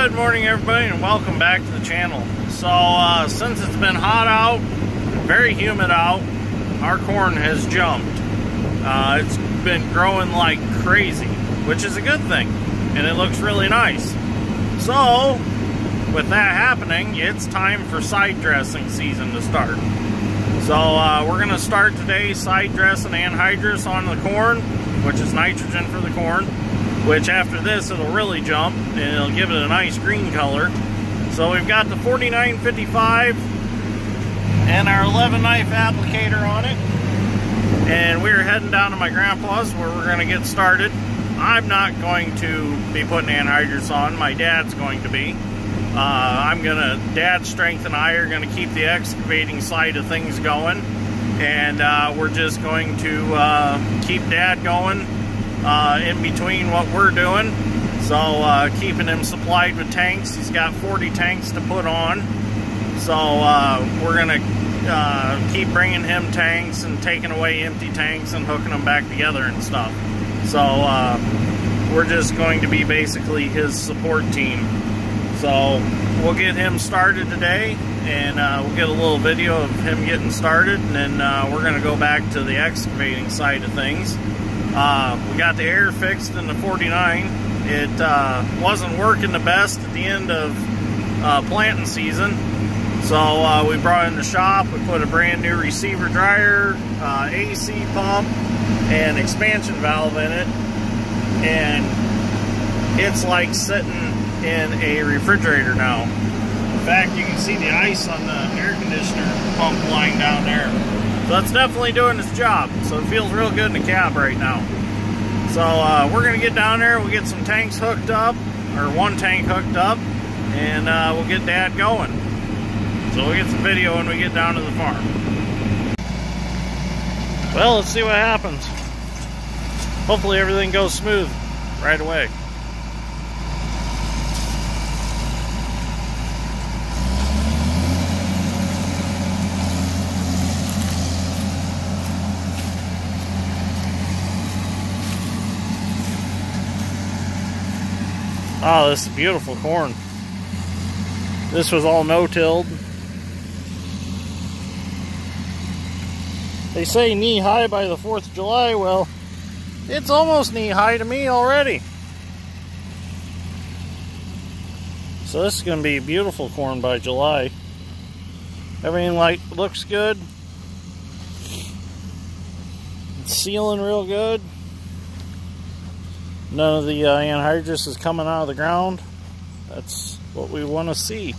Good morning, everybody, and welcome back to the channel. So since it's been hot out, very humid out, our corn has jumped. It's been growing like crazy, which is a good thing, and it looks really nice. So with that happening, it's time for side dressing season to start. So we're going to start today side dressing anhydrous on the corn, which is nitrogen for the corn, which after this it'll really jump and it'll give it a nice green color. So we've got the 4955 and our 11 knife applicator on it, and we're heading down to my grandpa's where we're going to get started. I'm not going to be putting anhydrous on, my dad's going to be. Dad's strength and I are going to keep the excavating side of things going, and we're just going to keep Dad going in between what we're doing. So keeping him supplied with tanks. He's got 40 tanks to put on, so we're going to keep bringing him tanks and taking away empty tanks and hooking them back together and stuff. So we're just going to be basically his support team. So we'll get him started today, and we'll get a little video of him getting started, and then we're going to go back to the excavating side of things. We got the air fixed in the 49. It wasn't working the best at the end of planting season, so we brought it in the shop. We put a brand new receiver dryer, AC pump, and expansion valve in it, and it's like sitting in a refrigerator now. In fact, you can see the ice on the air conditioner pump line down there. So that's definitely doing its job. So it feels real good in the cab right now. So we're going to get down there, we'll get some tanks hooked up, or one tank hooked up, and we'll get Dad going. So we'll get some video when we get down to the farm. Well, let's see what happens. Hopefully everything goes smooth right away. Oh, this is beautiful corn. This was all no-tilled. They say knee-high by the 4th of July. Well, it's almost knee-high to me already. So this is going to be beautiful corn by July. Everything looks good. It's sealing real good. None of the anhydrous is coming out of the ground. That's what we want to see.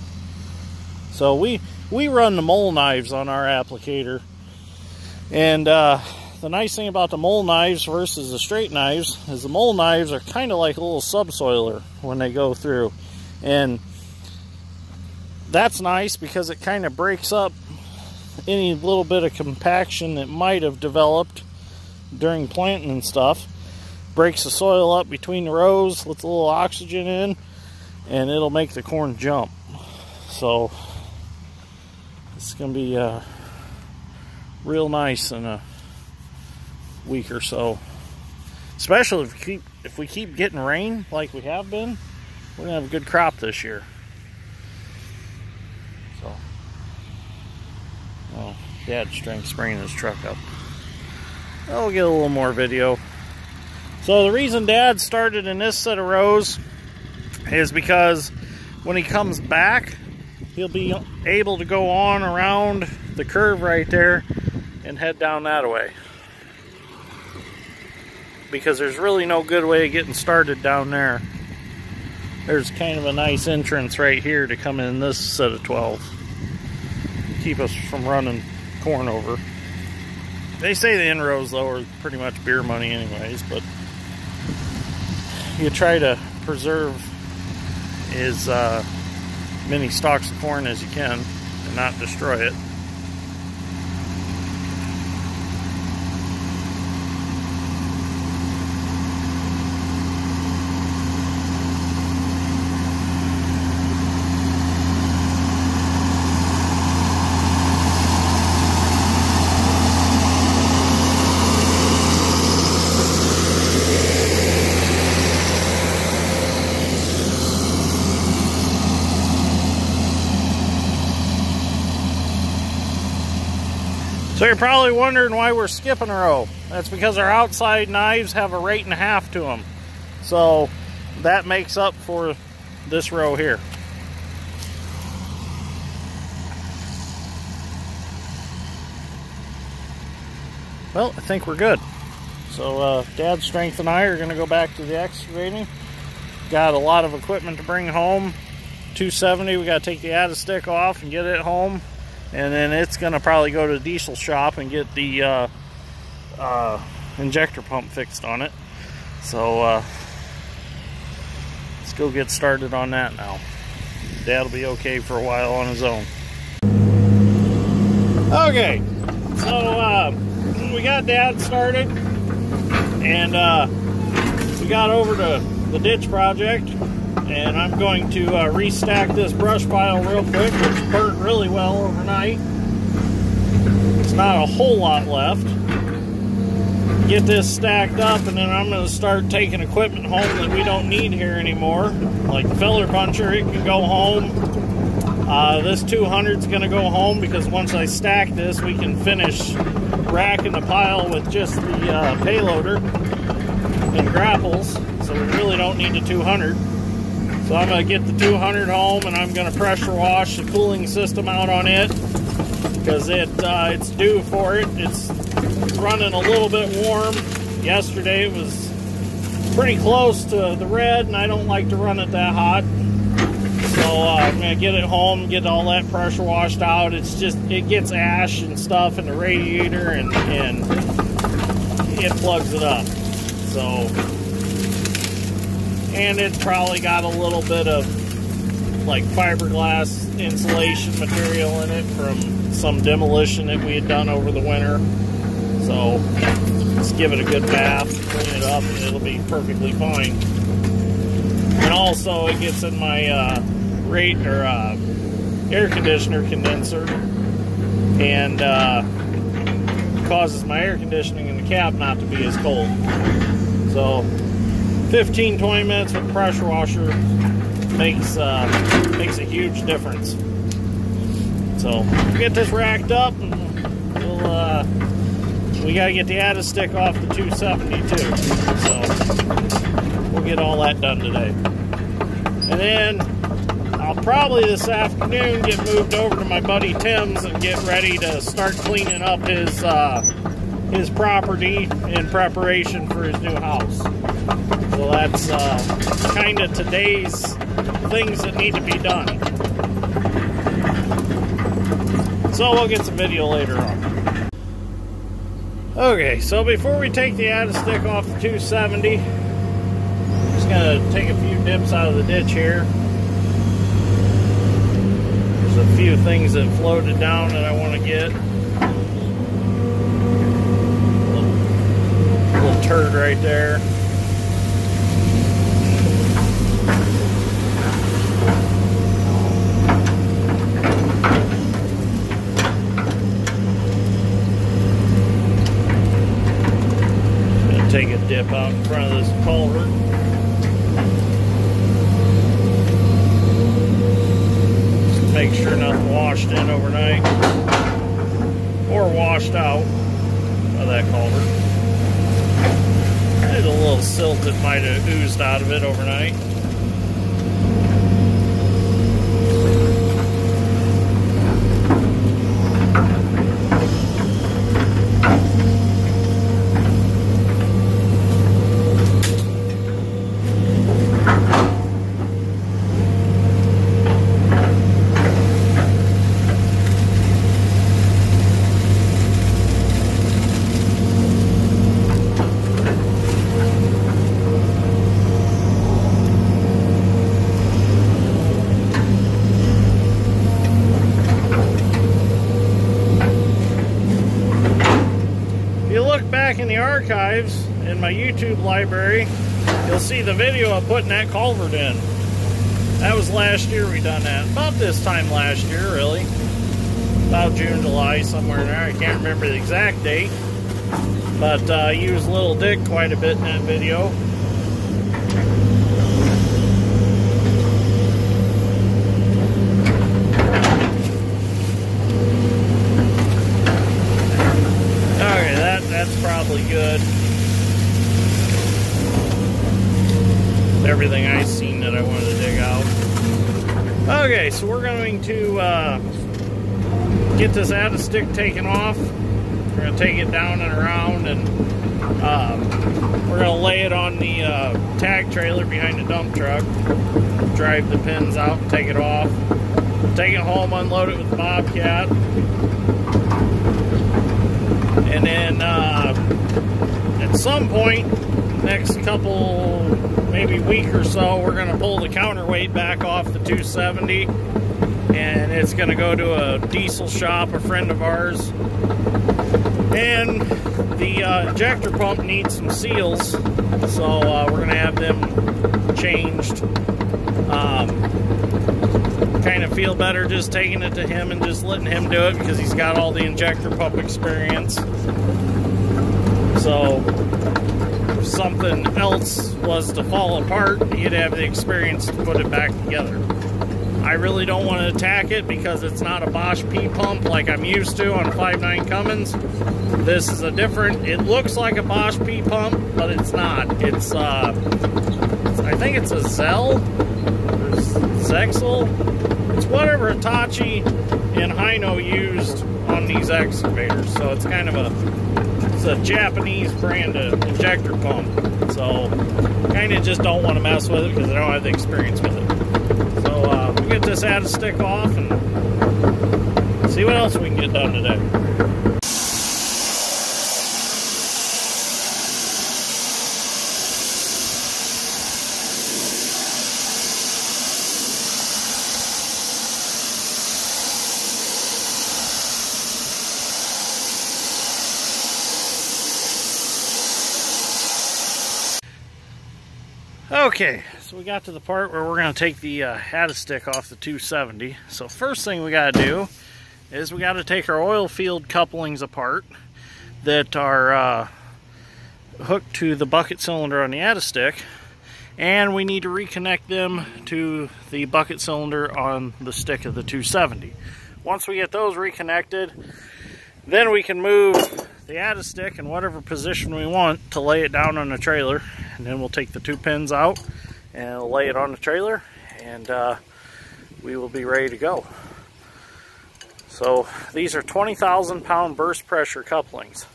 So we run the mole knives on our applicator. And the nice thing about the mole knives versus the straight knives is the mole knives are kind of like a little subsoiler when they go through. And that's nice because it kind of breaks up any little bit of compaction that might have developed during planting and stuff. Breaks the soil up between the rows, lets a little oxygen in, and it'll make the corn jump. So it's going to be real nice in a week or so. Especially if we keep getting rain like we have been, we're going to have a good crop this year. So, well, Dad's strength spraying his truck up. I'll get a little more video. So the reason Dad started in this set of rows is because when he comes back, he'll be able to go on around the curve right there and head down that way. Because there's really no good way of getting started down there. There's kind of a nice entrance right here to come in this set of 12. Keep us from running corn over. They say the in-rows though are pretty much beer money anyways, but you try to preserve as many stalks of corn as you can and not destroy it. So you're probably wondering why we're skipping a row. That's because our outside knives have a 1.5 rate to them. So that makes up for this row here. Well, I think we're good. So Dad's Strength and I are going to go back to the excavating. Got a lot of equipment to bring home. 270, we got to take the added stick off and get it home. And then it's going to probably go to the diesel shop and get the injector pump fixed on it. So let's go get started on that now. Dad'll be okay for a while on his own. Okay, so we got Dad started, and we got over to the ditch project, and I'm going to restack this brush pile real quick, which burnt really well overnight. It's not a whole lot left. Get this stacked up, and then I'm going to start taking equipment home that we don't need here anymore. Like the feller puncher, it can go home. This 200 is going to go home because once I stack this, we can finish racking the pile with just the payloader and grapples. So we really don't need the 200. So I'm going to get the 200 home, and I'm going to pressure wash the cooling system out on it because it's due for it. It's running a little bit warm. Yesterday it was pretty close to the red, and I don't like to run it that hot. So I'm going to get it home, get all that pressure washed out. It's just, it gets ash and stuff in the radiator, and it plugs it up. So, and it probably got a little bit of like fiberglass insulation material in it from some demolition that we had done over the winter. So let's give it a good bath, clean it up, and it'll be perfectly fine. And also it gets in my air conditioner condenser, and causes my air conditioning in the cab not to be as cold. So 15-20 minutes with pressure washer makes a huge difference. So we'll get this racked up, and we got to get the added stick off the 270 too. So we'll get all that done today. And then I'll probably this afternoon get moved over to my buddy Tim's and get ready to start cleaning up his property in preparation for his new house. So that's kind of today's things that need to be done. So we'll get some video later on. Okay, so before we take the added stick off the 270, I'm just going to take a few dips out of the ditch here. There's a few things that floated down that I want to get. Little turd right there. Take a dip out in front of this culvert. Just make sure nothing washed in overnight or washed out of that culvert. There's a little silt that might have oozed out of it overnight. In the archives in my YouTube library, you'll see the video of putting that culvert in. That was last year we done that. About this time last year, really. About June, July, somewhere in there. I can't remember the exact date. But I used Little Dick quite a bit in that video. everything I've seen that I wanted to dig out. Okay, so we're going to get this out of stick taken off. We're going to take it down and around, and we're going to lay it on the tag trailer behind the dump truck, drive the pins out and take it off, take it home, unload it with the Bobcat, and then at some point, next couple, maybe week or so, we're going to pull the counterweight back off the 270, and it's going to go to a diesel shop, a friend of ours. And the injector pump needs some seals, so we're going to have them changed. Kind of feel better just taking it to him and just letting him do it, because he's got all the injector pump experience. So if something else was to fall apart, he'd have the experience to put it back together. I really don't want to attack it because it's not a Bosch P pump like I'm used to on a 5.9 Cummins. This is a different, it looks like a Bosch P pump, but it's not. It's I think it's a Zell or Zexel. It's whatever Hitachi and Hino used on these excavators. So it's kind of it's a Japanese brand of injector pump. So kind of just don't want to mess with it because I don't have the experience with it. So we'll get this out of stick off and see what else we can get done today. Okay, so we got to the part where we're going to take the Hada stick off the 270. So first thing we got to do is we got to take our oil field couplings apart that are hooked to the bucket cylinder on the Hada stick, and we need to reconnect them to the bucket cylinder on the stick of the 270. Once we get those reconnected, then we can move the Hada stick in whatever position we want to lay it down on the trailer, and then we'll take the two pins out and lay it on the trailer, and we will be ready to go. So these are 20,000 pound burst pressure couplings,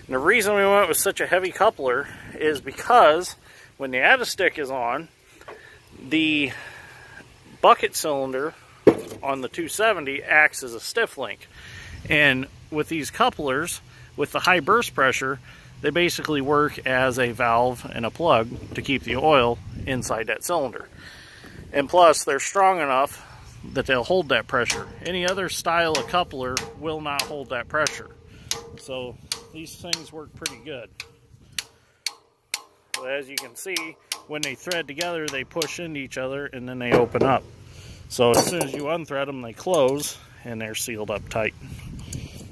and the reason we went with such a heavy coupler is because when the Hada stick is on, the bucket cylinder on the 270 acts as a stiff link, and with these couplers with the high burst pressure, they basically work as a valve and a plug to keep the oil inside that cylinder. And plus, they're strong enough that they'll hold that pressure. Any other style of coupler will not hold that pressure. So these things work pretty good. But as you can see, when they thread together, they push into each other and then they open up. So as soon as you unthread them, they close and they're sealed up tight.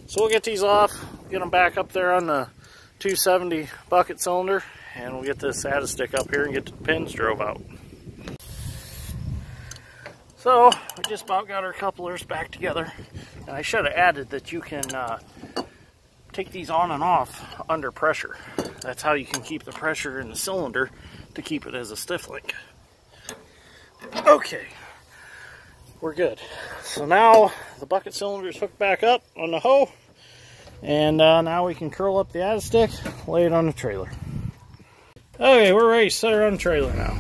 So we'll get these off, get them back up there on the 270 bucket cylinder, and we'll get this Hada stick up here and get the pins drove out. So we just about got our couplers back together, and I should have added that you can take these on and off under pressure. That's how you can keep the pressure in the cylinder to keep it as a stiff link. Okay, we're good. So now the bucket cylinder is hooked back up on the hoe, and now we can curl up the Hada stick, lay it on the trailer. Okay, we're ready to set her on the trailer now.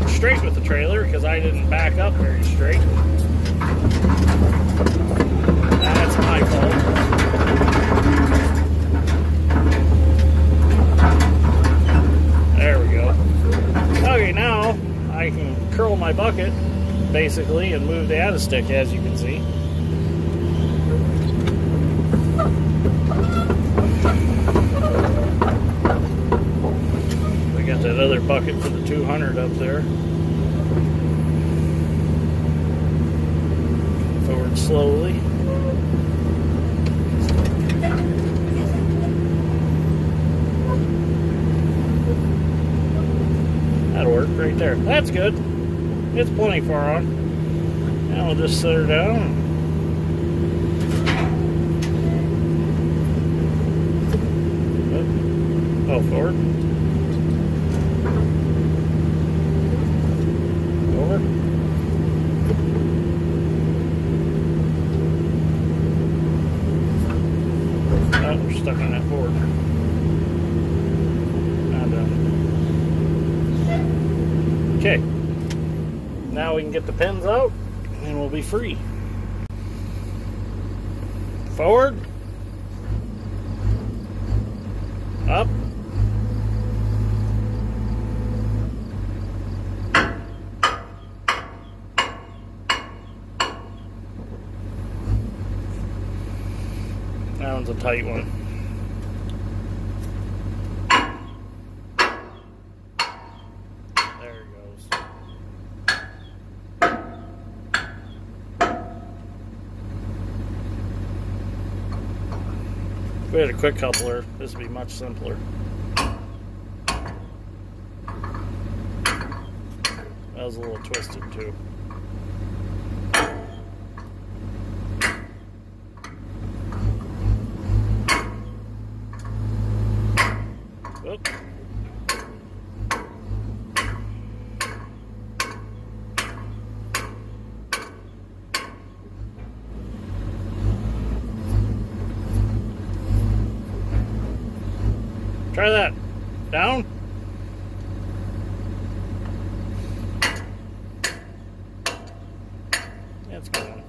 Straight with the trailer because I didn't back up very straight. That's my fault. There we go. Okay, now I can curl my bucket basically and move the Hada stick, as you can see. We got that other bucket for the 200 up there. slowly. That'll work right there. That's good. It's plenty far on. Now we'll just set her down. Oh, forward. Over. Oh, we're stuck on that board. Not done. Okay. Now we can get the pins out and we'll be free. Forward. Up. That one's a tight one. There it goes. If we had a quick coupler, this would be much simpler. That was a little twisted too. Oop. Try that. Down. It's going.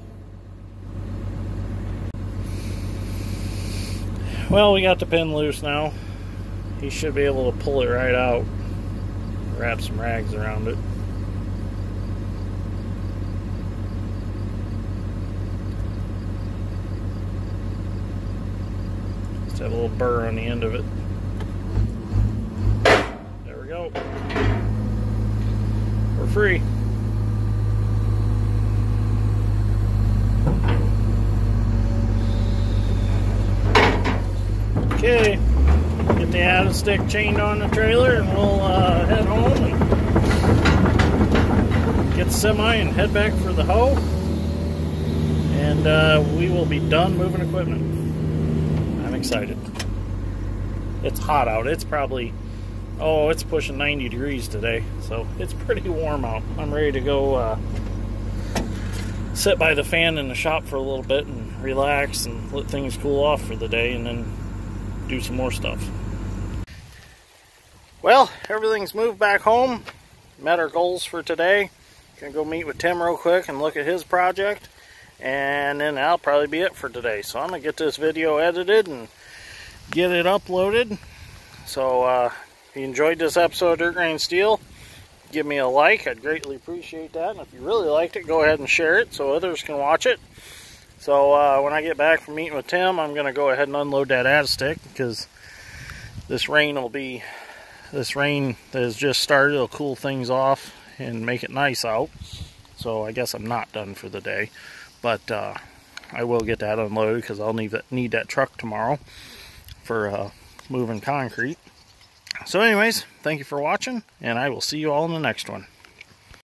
Well, we got the pin loose now. He should be able to pull it right out. Wrap some rags around it. Just have a little burr on the end of it. There we go. We're free. Okay. Get the added stick chained on the trailer and we'll head home and get the semi and head back for the hoe. And we will be done moving equipment. I'm excited. It's hot out. It's probably, oh, it's pushing 90 degrees today. So it's pretty warm out. I'm ready to go sit by the fan in the shop for a little bit and relax and let things cool off for the day and then do some more stuff. Well, everything's moved back home. Met our goals for today. Gonna go meet with Tim real quick and look at his project. And then that'll probably be it for today. So I'm gonna get this video edited and get it uploaded. So if you enjoyed this episode of Dirt Grind Steel, give me a like. I'd greatly appreciate that. And if you really liked it, go ahead and share it so others can watch it. So when I get back from meeting with Tim, I'm gonna go ahead and unload that adstick because this rain that has just started will cool things off and make it nice out. So I guess I'm not done for the day, but I will get that unloaded because I'll need that truck tomorrow for moving concrete. So anyways, thank you for watching, and I will see you all in the next one.